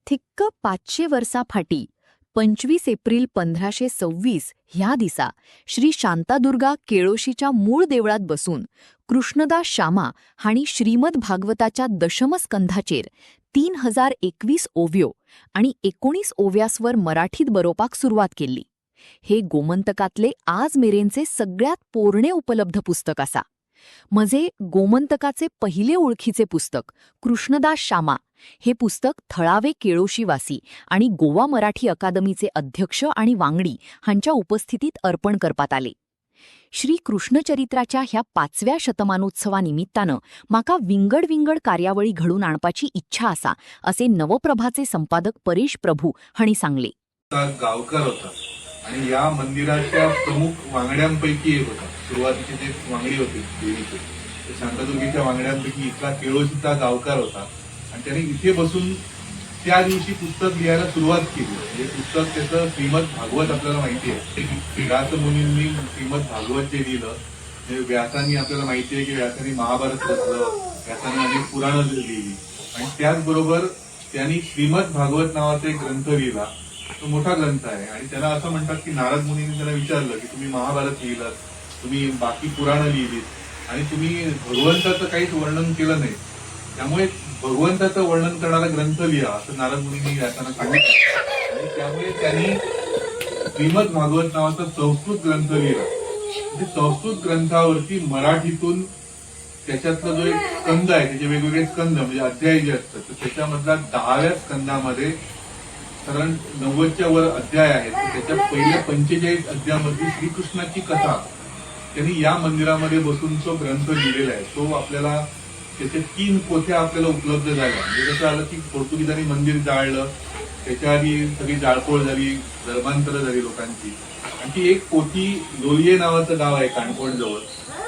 Thick 500 वर्सा फाटी 25 April 1526 ह्या दिसा श्री शांतादुर्गा केळोशीच्या मूळ देवळात बसून कृष्णदास शामा हाणी श्रीमद भागवताच्या दशमस्कंधाचेर 3021 ओव्यो आणि 19 ओव्यासवर मराठीत बरोवपाक सुरवात केल्ली. हे गोमंतकातले आज मेरेनचे सगळ्यात पोरणे उपलब्ध पुस्तक आसा. म्हजे गोमंतकाचे पहिले ओळखीचे पुस्तक कृष्णदास शामा हे पुस्तक थळावे केळोशीवासी आणि गोवा मराठी अकादमीचे अध्यक्ष आणि वांगडी हांच्या उपस्थितीत अर्पण करपात आले. श्री कृष्णचरित्राच्या ह्या 5व्या शतमानोत्सवानिमित्तानं माका विंगड विंगड कार्यावळी घडून आणपाची इच्छा आसा असे नवप्रभाचे संपादक परेश प्रभू हांणी सांगले. गावकार होता आणि या मंदिराच्या प्रमुख वांगड्यांपैकी एक होता. सुरुवातीचे जे वांगडी होते देवीचे शांतादुर्गेच्या वांगड्यांपैकी इथला केळोशीचा गावकार होता आणि त्याने इथे बसून त्या दिवशी पुस्तक लिहायला सुरुवात केली. हे पुस्तक त्याचं श्रीमद भागवत आपल्याला माहिती आहे. व्यासमुनींनी श्रीमद भागवत जे लिहिलं, व्यासांनी आपल्याला माहिती आहे की व्यासांनी महाभारत रचलं, व्यासांनी अनेक पुराणं लिहिली आणि त्याचबरोबर त्यांनी श्रीमद भागवत नावाचा एक ग्रंथ लिहिला. तो मोठा ग्रंथ आहे आणि त्याला असं म्हणतात की नारद मुनींनी त्याला विचारलं की तुम्ही महाभारत लिहिलं, तुम्ही बाकी पुराणं लिहिलीत आणि तुम्ही भगवंताचं काहीच वर्णन केलं नाही, त्यामुळे भगवंताचं वर्णन करणारा ग्रंथ लिहा असं नारद मुनींनी व्यासांना सांगितलं. आणि त्यामुळे त्यांनी श्रीमद भागवत नावाचा संस्कृत ग्रंथ लिहिला. म्हणजे संस्कृत ग्रंथावरती मराठीतून त्याच्यातला जो एक स्कंद आहे, त्याचे वेगवेगळे स्कंद म्हणजे अध्याय जे असतात, तर त्याच्यामधला 10व्या स्कंदामध्ये कारण 90च्या वर अध्याय आहेत. त्याच्या पहिल्या 45 अध्यायामधली श्रीकृष्णाची कथा त्यांनी या मंदिरामध्ये बसून तो ग्रंथ लिहिलेला आहे. तो आपल्याला त्याच्या 3 पोथ्या आपल्याला उपलब्ध झाल्या. म्हणजे कसं आलं की पोर्तुगीजांनी मंदिर जाळलं, त्याच्या आधी सगळी जाळपोळ झाली, धर्मांतर झाली लोकांची. आणि ती एक पोथी लोलिये नावाचं गाव आहे काणकोण जवळ,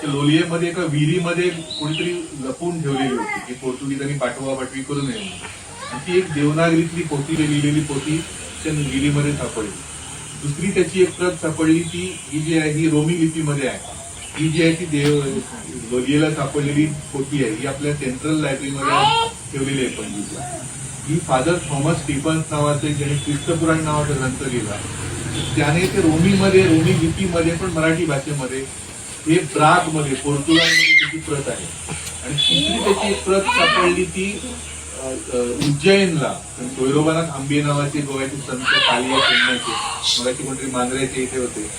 त्या लोलियेमध्ये एका विहिरीमध्ये कोणीतरी लपवून ठेवलेली होती की पोर्तुगीजांनी पाठवा-पाठवी करू नये. आणि ती एक देवनागरीतली पोथी लिहिलेली पोथी त्या विहिरीमध्ये सापडली. दुसरी त्याची एक प्रत सापडली, ही जी आहे ही रोमी लिपीमध्ये आहे. ही जी आहे ती लोलियेला सापडलेली पोथी आहे, ही आपल्या सेंट्रल लायब्ररीमध्ये ठेवलेली आहे पणजीला. ही फादर थॉमस स्टीफन्स नावाचे ज्याने ख्रिस्तपुराण नावाचा ग्रंथ लिहिला, त्याने ते रोमी लिपीमध्ये पण मराठी भाषेमध्ये हे प्रागमध्ये पोर्तुगालमध्ये त्याची प्रत आहे. आणि तिसरी त्याची एक प्रत सापडली ती उज्जैनला सोयरोबानाथ आंबे नावाचे गोव्याचे संत पालिये सोडण्याचे, मगाशी कोणतरी मांजऱ्याचे इथे होते,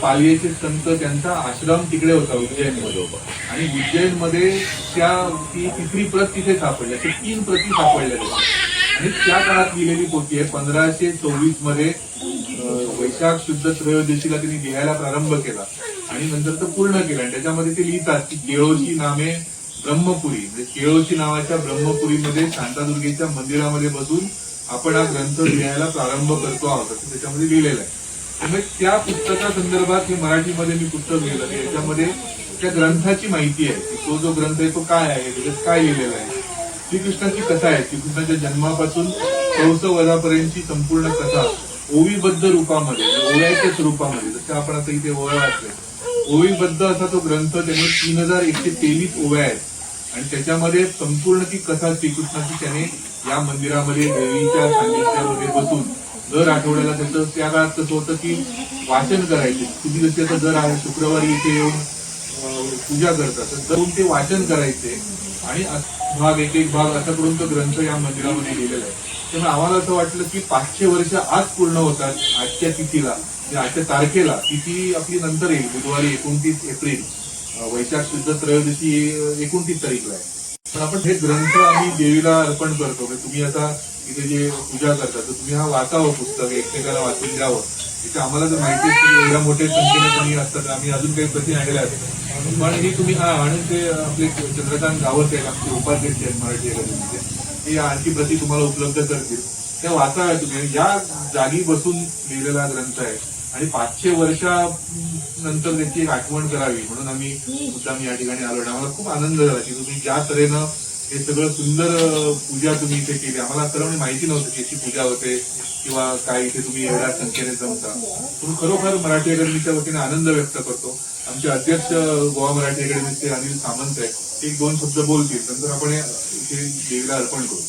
पालियेचे संत त्यांचा आश्रम तिकडे होता उज्जैनमध्ये. आणि उज्जैनमध्ये ती तिसरी प्रत तिथे सापडली. असे 3 प्रती सापडल्या आणि त्या काळात लिहिलेली पोथी आहे. 1524 मध्ये वैशाख शुद्ध त्रयोदशीला त्यांनी लिहायला प्रारंभ केला आणि नंतर तो पूर्ण केला. आणि त्याच्यामध्ये ते लिहितात की केळोशी नामे ब्रह्मपुरी, म्हणजे केळोशी नावाच्या ब्रह्मपुरीमध्ये शांतादुर्गेच्या मंदिरामध्ये बसून आपण हा ग्रंथ लिहायला प्रारंभ करतो आहोत असं त्याच्यामध्ये लिहिलेलं आहे. त्यामुळे त्या पुस्तकासंदर्भात हे मराठीमध्ये मी पुस्तक लिहिलं, याच्यामध्ये त्या ग्रंथाची माहिती आहे की तो जो ग्रंथ आहे तो काय आहे, त्याच्यात काय लिहिलेलं आहे. श्रीकृष्णाची कथा आहे, श्रीकृष्णाच्या जन्मापासून कंसवधापर्यंतची संपूर्ण कथा ओवीबद्ध रूपामध्ये, ओव्याच्याच रूपामध्ये, जसं आपण आता इथे ओव्या वाचले, ओवीबद्ध असा तो ग्रंथ त्याने 3123 ओव्या आहेत आणि त्याच्यामध्ये संपूर्ण ती कथा श्रीकृष्णाची त्याने या मंदिरामध्ये देवीच्या सान्निध्यामध्ये बसून दर आठवड्याला त्याचं, त्या काळात कसं होतं की वाचन करायचे. तुम्ही जसे आता दर शुक्रवारी इथे येऊन पूजा करतात, तर दर ते वाचन करायचे आणि एक भाग असा करून तो ग्रंथ या मंदिरामध्ये लिहिलेला आहे. त्यामुळे आम्हाला असं वाटलं की 500 वर्ष आज पूर्ण होतात आजच्या तिथीला, आजच्या तारखेला. तिथी आपली नंतर येईल, बुधवारी 29 एप्रिल, वैशाख शुद्ध त्रयोदशी 29 तारीखला आहे. पण आपण हे ग्रंथ आम्ही देवीला अर्पण करतो. तुम्ही आता इथे जे पूजा करता तर तुम्ही हा वाचावं, पुस्तक एकमेकाला वाचून द्यावं. इथे आम्हाला जर माहिती आहे एवढ्या मोठ्या संख्येने कोणी असतात, आम्ही अजून काही प्रती आणल्या आहेत, पण ही तुम्ही आणि ते आपले चंद्रकांत गावत आहेत, आपले उपाध्यक्ष आहेत मराठी अकादमीचे, हे आणखी प्रती तुम्हाला उपलब्ध करतील, त्या वाचाव्या तुम्ही. या जागी बसून लिहिलेला ग्रंथ आहे आणि 500 वर्षानंतर त्याची एक आठवण करावी म्हणून आम्ही मुद्दाम या ठिकाणी आलो. आम्हाला खूप आनंद झाला की तुम्ही ज्या तऱ्हेनं हे सगळं सुंदर पूजा तुम्ही इथे केली. आम्हाला सर्वांनी माहिती नव्हतं की याची पूजा होते किंवा काय इथे तुम्ही एवढ्या संख्येने जमता. तुम्ही खरोखर मराठी अकादमीच्या वतीने आनंद व्यक्त करतो. आमचे अध्यक्ष गोवा मराठी अकादमीचे अनिल सामंत आहेत, 1-2 शब्द बोलतील, नंतर आपण इथे देवीला अर्पण करू.